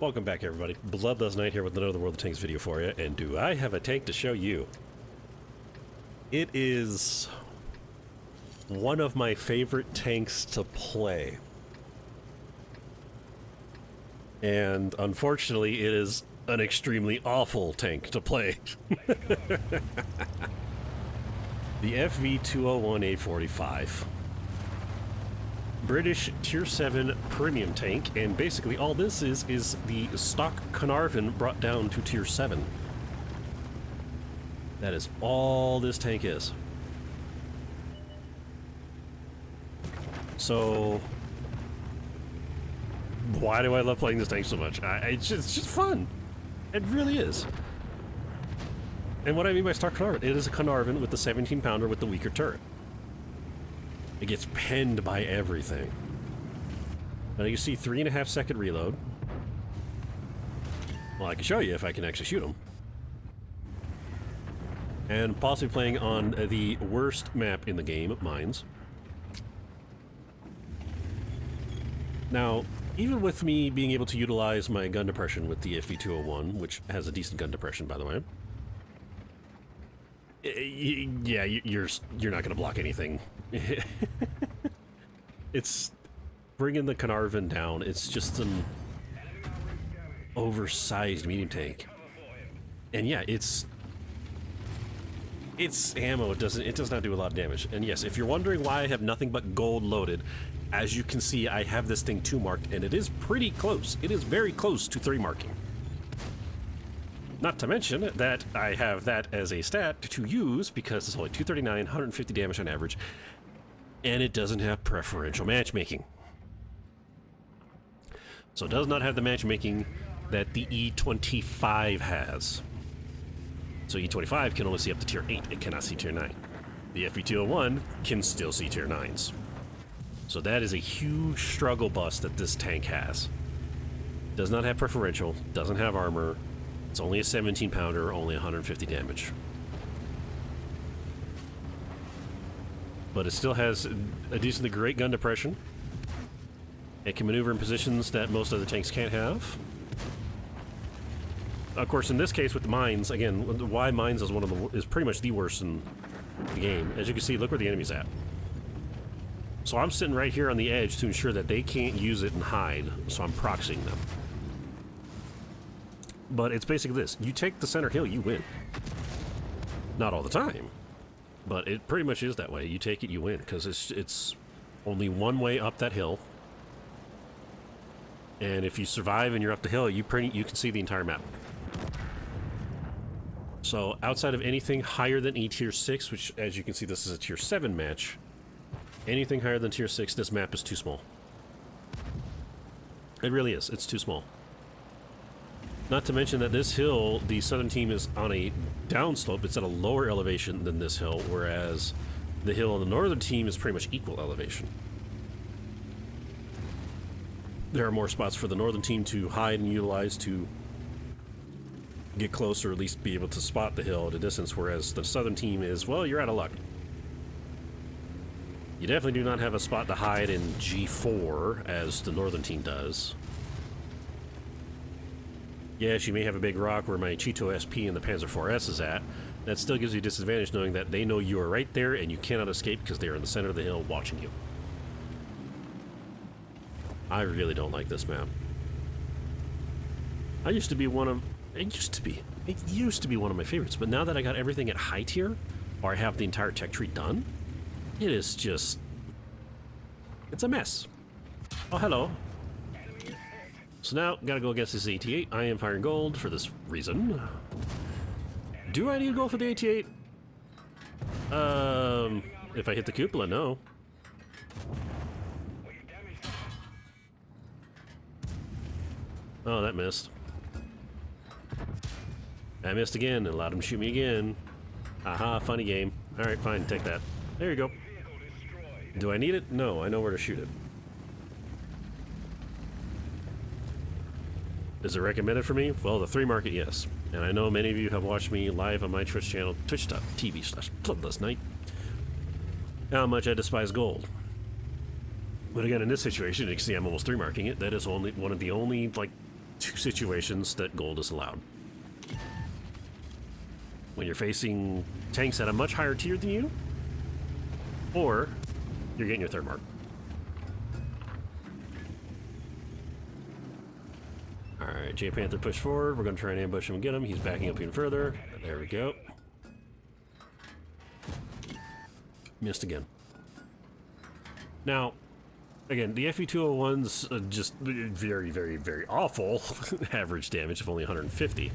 Welcome back, everybody. Bloodlust Knight here with another World of Tanks video for you, and do I have a tank to show you? It is one of my favorite tanks to play. And unfortunately, it is an extremely awful tank to play. The FV201A45. British Tier 7 premium tank, and basically all this is the stock Carnarvon brought down to Tier 7. That is all this tank is. So, why do I love playing this tank so much? It's just fun. It really is. And what I mean by stock Carnarvon, it is a Carnarvon with the 17-pounder with the weaker turret. It gets penned by everything. Now you see 3.5 second reload. Well, I can show you if I can actually shoot them. And possibly playing on the worst map in the game, Mines. Now, even with me being able to utilize my gun depression with the FV201, which has a decent gun depression, by the way. Yeah, you're not going to block anything. It's bringing the Carnarvon down. It's just an oversized medium tank, and yeah, its ammo it does not do a lot of damage. And yes, if you're wondering why I have nothing but gold loaded, as you can see, I have this thing 2 marked, and it is pretty close. It is very close to 3 marking. Not to mention that I have that as a stat to use because it's only 239, 150 damage on average, and it doesn't have preferential matchmaking. So it does not have the matchmaking that the E25 has. So E25 can only see up to Tier 8, it cannot see Tier 9. The FV201 can still see Tier 9s. So that is a huge struggle bus that this tank has. Does not have preferential, doesn't have armor. It's only a 17-pounder, only 150 damage. But it still has a decently great gun depression. It can maneuver in positions that most other tanks can't have. Of course, in this case with the mines, again, why mines is is pretty much the worst in the game. As you can see, look where the enemy's at. So I'm sitting right here on the edge to ensure that they can't use it and hide, so I'm proxying them. But it's basically this. You take the center hill, you win. Not all the time, but it pretty much is that way. You take it, you win, because it's only one way up that hill. And if you survive and you're up the hill, you can see the entire map. So outside of anything higher than Tier 6, which as you can see this is a Tier 7 match, anything higher than Tier 6, this map is too small. It really is. It's too small. Not to mention that this hill, the southern team is on a downslope. It's at a lower elevation than this hill, whereas the hill on the northern team is pretty much equal elevation. There are more spots for the northern team to hide and utilize to get close, or at least be able to spot the hill at a distance, whereas the southern team is, well, you're out of luck. You definitely do not have a spot to hide in G4, as the northern team does. Yes, you may have a big rock where my Cheeto SP and the Panzer IV's is at. That still gives you a disadvantage knowing that they know you are right there and you cannot escape because they are in the center of the hill watching you. I really don't like this map. It used to be one of my favorites, but now that I got everything at high tier, or I have the entire tech tree done, it is just... it's a mess. Oh, hello. So now, gotta go against this AT-8. I am firing gold for this reason. Do I need gold for the AT-8? If I hit the cupola, no. Oh, that missed. I missed again and allowed him to shoot me again. Aha, funny game. Alright, fine, take that. There you go. Do I need it? No, I know where to shoot it. Is it recommended for me? Well, the 3 market, yes. And I know many of you have watched me live on my Twitch channel, twitch.tv/bloodlustknight, how much I despise gold. But again, in this situation, you can see I'm almost 3 marking it. That is only one of the only, like, two situations that gold is allowed. When you're facing tanks at a much higher tier than you, or you're getting your third mark. Alright, J Panther push forward. We're going to try and ambush him and get him. He's backing up even further. There we go. Missed again. Now, again, the FE201's just very, very, very awful average damage of only 150.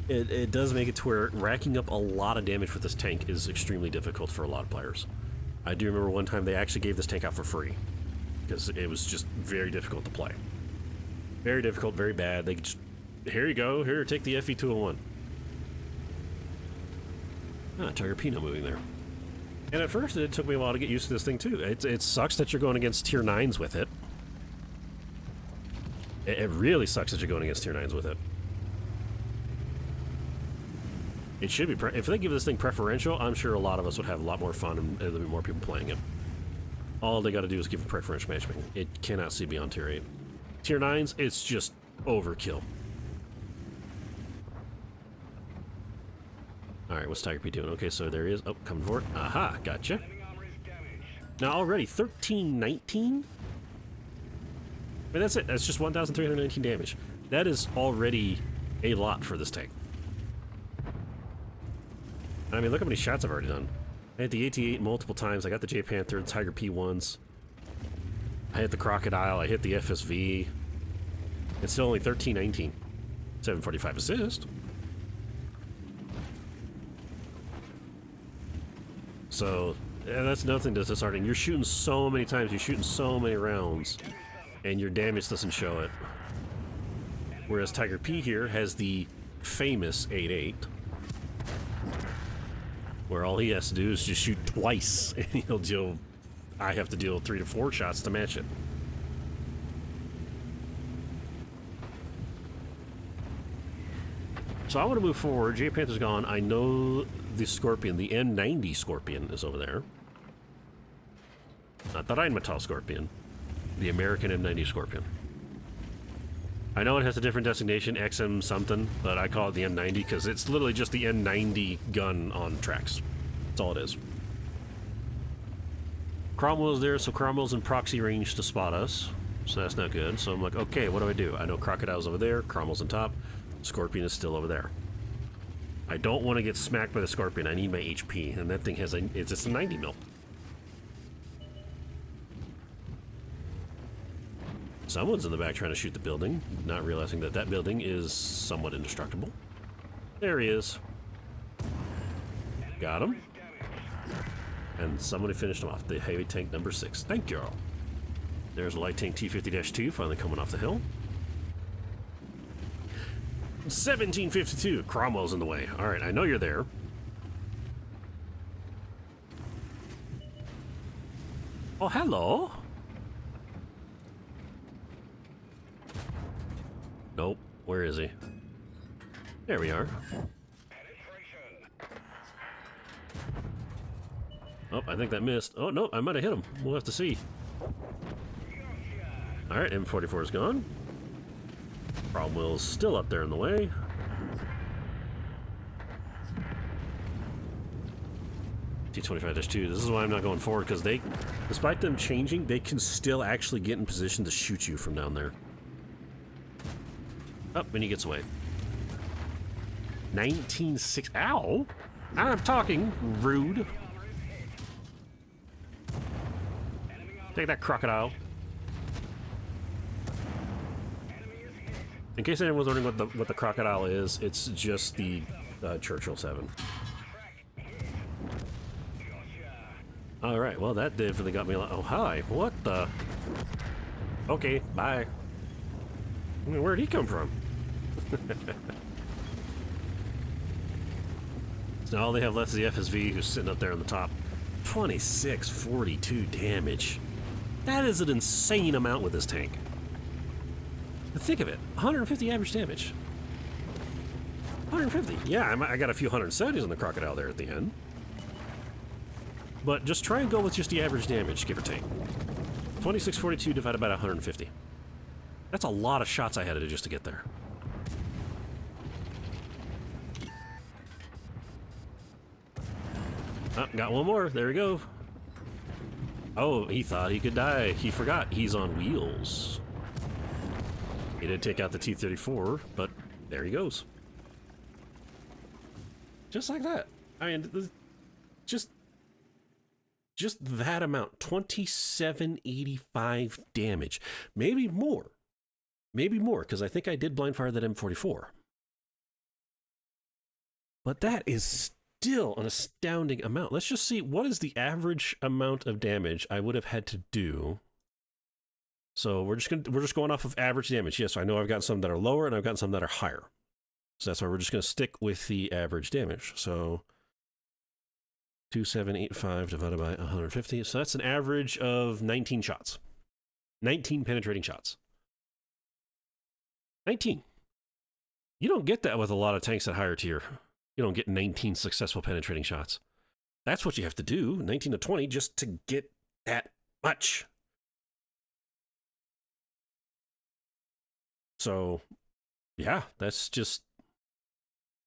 It does make it to where racking up a lot of damage with this tank is extremely difficult for a lot of players. I do remember one time they actually gave this tank out for free because it was just very difficult to play. Very difficult, very bad. They just, here you go, here, take the FE201. Ah, Tiger P not moving there. And at first, it took me a while to get used to this thing, too. It sucks that you're going against tier 9s with it. It really sucks that you're going against tier 9s with it. It should be, if they give this thing preferential, I'm sure a lot of us would have a lot more fun and there'll be more people playing it. All they got to do is give it preferential matchmaking. It cannot see beyond tier 8. Tier 9s, it's just overkill. Alright, what's Tiger P doing? Okay, so there he is. Oh, coming forward. Aha, gotcha. Now already, 1319? I mean, that's it. That's just 1,319 damage. That is already a lot for this tank. I mean, look how many shots I've already done. I hit the AT-8 multiple times. I got the J Panther, the Tiger P once. I hit the Crocodile. I hit the FSV. It's still only 1319. 745 assist. So, yeah, that's nothing disheartening. You're shooting so many times, you're shooting so many rounds, and your damage doesn't show it. Whereas Tiger P here has the famous 8-8, where all he has to do is just shoot twice, and he'll deal... I have to deal 3 to 4 shots to match it. So I want to move forward. J Panther's gone. I know the Scorpion, the M90 Scorpion, is over there. Not the Rheinmetall Scorpion. The American M90 Scorpion. I know it has a different designation, XM something, but I call it the M90 because it's literally just the M90 gun on tracks. That's all it is. Cromwell's there, so Cromwell's in proxy range to spot us. So that's not good. So I'm like, okay, what do? I know Crocodile's over there, Cromwell's on top, Scorpion is still over there. I don't want to get smacked by the Scorpion. I need my HP, and that thing has it's just a 90 mil. Someone's in the back trying to shoot the building, not realizing that that building is somewhat indestructible. There he is. Got him. And somebody finished him off. The heavy tank number 6. Thank you. There's a light tank T-50-2 finally coming off the hill. 1752. Cromwell's in the way. All right, I know you're there. Oh, hello. Nope. Where is he? There we are. Oh, I think that missed. Oh, no, I might have hit him. We'll have to see. All right, M44 is gone. Cromwell's still up there in the way. T-25-2. This is why I'm not going forward, because they, despite them changing, they can still actually get in position to shoot you from down there. Oh, and he gets away. 1960. Ow! I'm talking, rude. Take that, Crocodile. In case anyone's wondering what the Crocodile is, it's just the Churchill 7. All right, well that definitely got me. Oh hi, what the? Okay, bye. I mean, where'd he come from? So all they have left is the FSV, who's sitting up there on the top. 2642 damage. That is an insane amount with this tank. But think of it, 150 average damage. 150. Yeah, I got a few 170s on the Crocodile there at the end. But just try and go with just the average damage, give or take. 2642 divided by 150. That's a lot of shots I had to do just to get there. Oh, got one more. There we go. Oh, he thought he could die. He forgot he's on wheels. He did take out the T-34, but there he goes. Just like that. I mean, just that amount. 2785 damage. Maybe more. Maybe more, because I think I did blind fire that M44. But that is still an astounding amount. Let's just see, what is the average amount of damage I would have had to do? So we're just going off of average damage. Yes, I know I've got some that are lower and I've got some that are higher. So that's why we're just going to stick with the average damage. So 2785 divided by 150. So that's an average of 19 shots. 19 penetrating shots. 19. You don't get that with a lot of tanks at higher tier. You don't get 19 successful penetrating shots. That's what you have to do, 19 to 20, just to get that much. So, yeah, that's just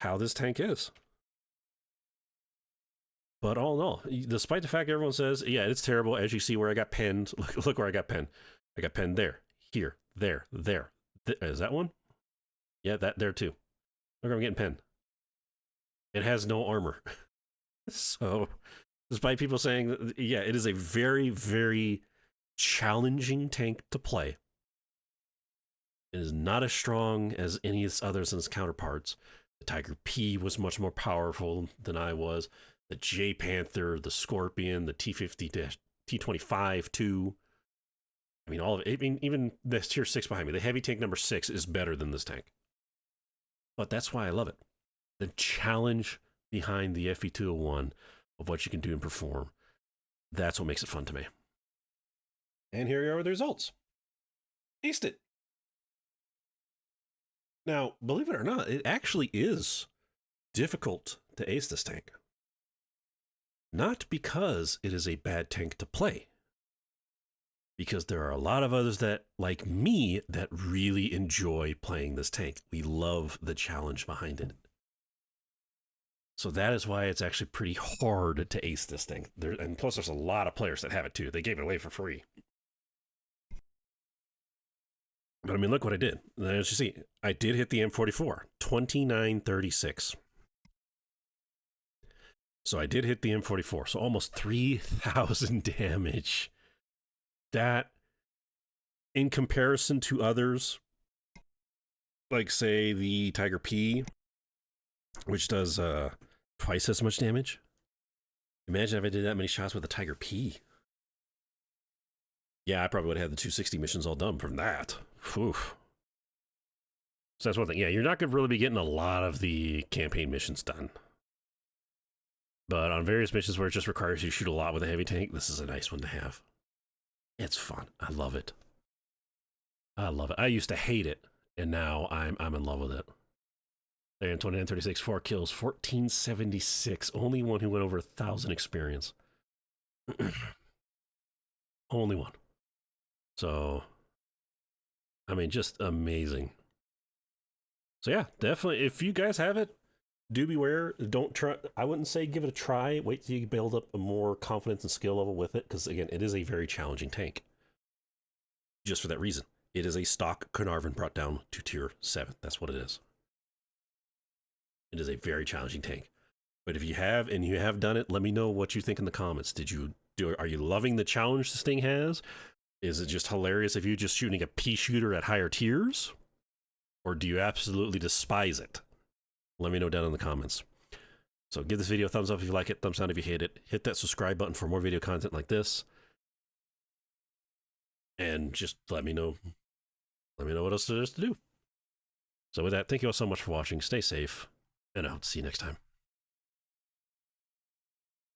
how this tank is. But all in all, despite the fact everyone says, yeah, it's terrible, as you see where I got pinned. Look where I got pinned. I got pinned there, here, there. Is that one? Yeah, that there too. Look, I'm getting pinned. It has no armor. So, despite people saying, that, yeah, it is a very, very challenging tank to play. It is not as strong as any of its others and its counterparts. The Tiger P was much more powerful than I was. The J Panther, the Scorpion, the T50, T25 too. I mean, all of it. I mean, even this tier 6 behind me, the heavy tank number 6 is better than this tank. But that's why I love it. The challenge behind the FE201 of what you can do and perform. That's what makes it fun to me. And here are the results. Aced it. Now, believe it or not, it actually is difficult to ace this tank. Not because it is a bad tank to play. Because there are a lot of others that, like me, that really enjoy playing this tank. We love the challenge behind it. So that is why it's actually pretty hard to ace this thing. And plus, there's a lot of players that have it too. They gave it away for free. But I mean, look what I did. As you see, I did hit the M44, 2936. So I did hit the M44, so almost 3,000 damage. That, in comparison to others, like say the Tiger P, which does twice as much damage. Imagine if I did that many shots with the Tiger P. Yeah, I probably would have had the 260 missions all done from that. Whew. So that's one thing. Yeah, you're not going to really be getting a lot of the campaign missions done. But on various missions where it just requires you to shoot a lot with a heavy tank, this is a nice one to have. It's fun. I love it. I love it. I used to hate it, and now I'm in love with it. There, 2936, 4 kills, 1476. Only one who went over 1,000 experience. Only one. So, I mean, just amazing. So yeah, definitely, if you guys have it, do beware. Don't try. I wouldn't say give it a try. Wait till you build up a more confidence and skill level with it, because again, it is a very challenging tank. Just for that reason. It is a stock Carnarvon brought down to tier 7. That's what it is. It is a very challenging tank. But if you have, and you have done it, let me know what you think in the comments. Are you loving the challenge this thing has? Is it just hilarious if you're just shooting a pea shooter at higher tiers? Or do you absolutely despise it? Let me know down in the comments. So give this video a thumbs up if you like it, thumbs down if you hate it. Hit that subscribe button for more video content like this. And just let me know what else there is to do. So with that, thank you all so much for watching. Stay safe, and I'll see you next time.